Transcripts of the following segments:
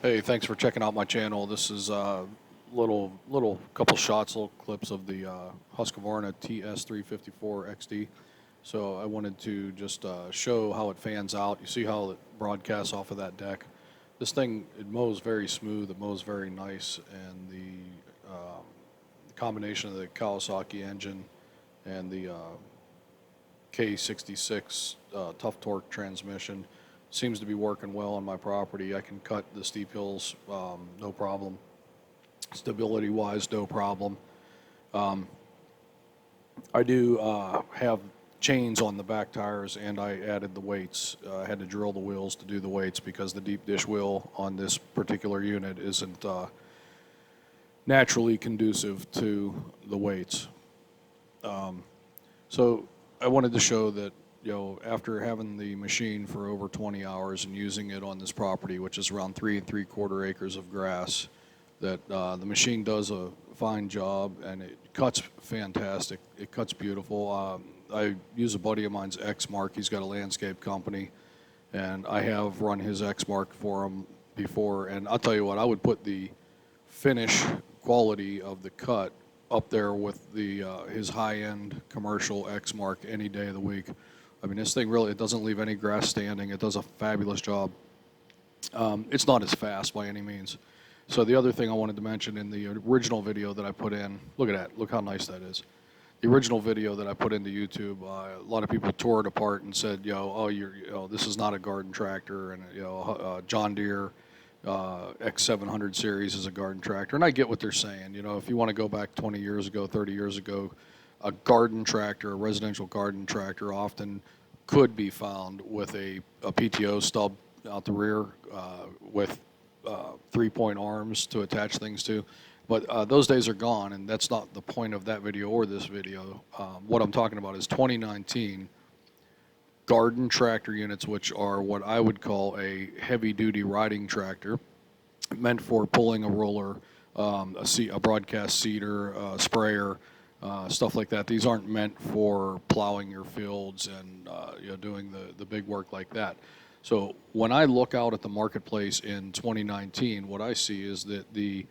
Hey, thanks for checking out my channel. This is little couple shots, little clips of the Husqvarna TS354XD. So I wanted to just show how it fans out. You see how it broadcasts off of that deck. This thing, it mows very smooth, it mows very nice, and the combination of the Kawasaki engine and the K66 tough torque transmission seems to be working well on my property. I can cut the steep hills, no problem. Stability wise, no problem. I do have chains on the back tires, and I added the weights. I had to drill the wheels to do the weights because the deep dish wheel on this particular unit isn't naturally conducive to the weights. So I wanted to show that, after having the machine for over 20 hours and using it on this property, which is around 3 3/4 acres of grass, that the machine does a fine job, and it cuts fantastic. It cuts beautiful. I use a buddy of mine's X-Mark. He's got a landscape company, and I have run his X-Mark for him before. And I'll tell you what, I would put the finish quality of the cut up there with the his high-end commercial X-Mark any day of the week. I mean, this thing really, it doesn't leave any grass standing. It does a fabulous job. It's not as fast by any means. So the other thing I wanted to mention in the original video that I put in, look at that, look how nice that is. The original video that I put into YouTube, a lot of people tore it apart and said, this is not a garden tractor, and John Deere X700 series is a garden tractor. And I get what they're saying. If you want to go back 20 years ago, 30 years ago, a garden tractor, a residential garden tractor, often could be found with a PTO stub out the rear with 3-point arms to attach things to. But those days are gone, and that's not the point of that video or this video. What I'm talking about is 2019 garden tractor units, which are what I would call a heavy-duty riding tractor, meant for pulling a roller, a broadcast seeder, sprayer, stuff like that. These aren't meant for plowing your fields and doing the big work like that. So when I look out at the marketplace in 2019, what I see is that the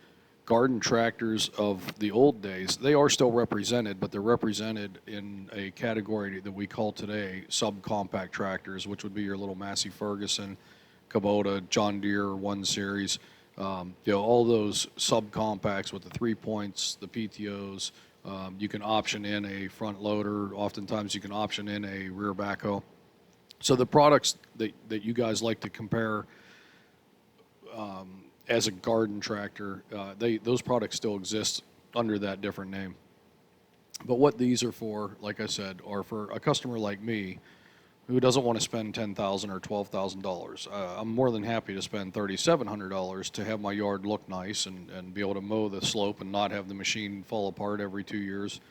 garden tractors of the old days, they are still represented, but they're represented in a category that we call today subcompact tractors, which would be your little Massey Ferguson, Kubota, John Deere 1 Series, all those subcompacts with the 3 points, the PTOs. You can option in a front loader. Oftentimes you can option in a rear backhoe. So the products that you guys like to compare as a garden tractor, those products still exist under that different name. But what these are for, like I said, are for a customer like me who doesn't want to spend $10,000 or $12,000. I'm more than happy to spend $3,700 to have my yard look nice and be able to mow the slope and not have the machine fall apart every 2 years.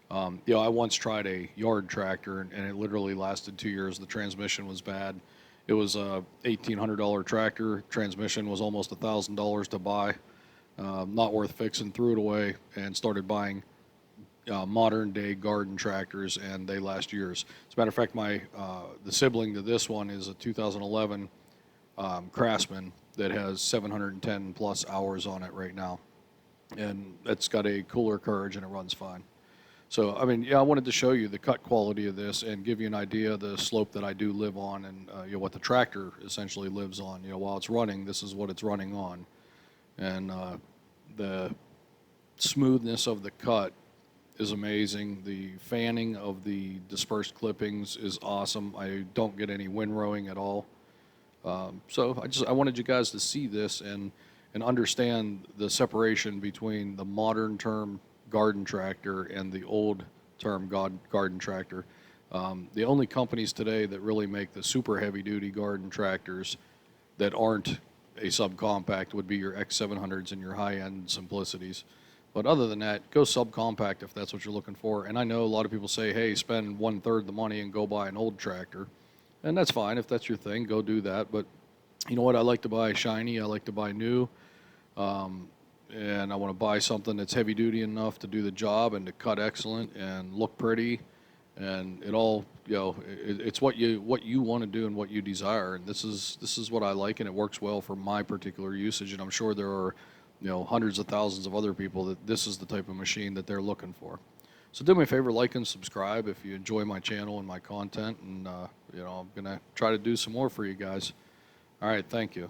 I once tried a yard tractor, and it literally lasted 2 years. The transmission was bad. It was a $1,800 tractor. Transmission was almost $1,000 to buy. Not worth fixing. Threw it away and started buying modern day garden tractors, and they last years. As a matter of fact, the sibling to this one is a 2011 Craftsman that has 710 plus hours on it right now, and it's got a cooler carriage and it runs fine. So, I mean, I wanted to show you the cut quality of this and give you an idea of the slope that I do live on, and what the tractor essentially lives on. While it's running, this is what it's running on. And the smoothness of the cut is amazing. The fanning of the dispersed clippings is awesome. I don't get any windrowing at all. So I wanted you guys to see this and understand the separation between the modern term garden tractor and the old term garden tractor. The only companies today that really make the super heavy duty garden tractors that aren't a subcompact would be your X700s and your high-end Simplicities. But other than that, go subcompact if that's what you're looking for. And I know a lot of people say, hey, spend 1/3 the money and go buy an old tractor. And that's fine. If that's your thing, go do that. But you know what? I like to buy shiny. I like to buy new. And I want to buy something that's heavy duty enough to do the job and to cut excellent and look pretty and it all, it's what you want to do and what you desire, and this is what I like, and it works well for my particular usage, and I'm sure there are, hundreds of thousands of other people that this is the type of machine that they're looking for. So do me a favor, like and subscribe if you enjoy my channel and my content, and I'm gonna try to do some more for you guys. All right, thank you.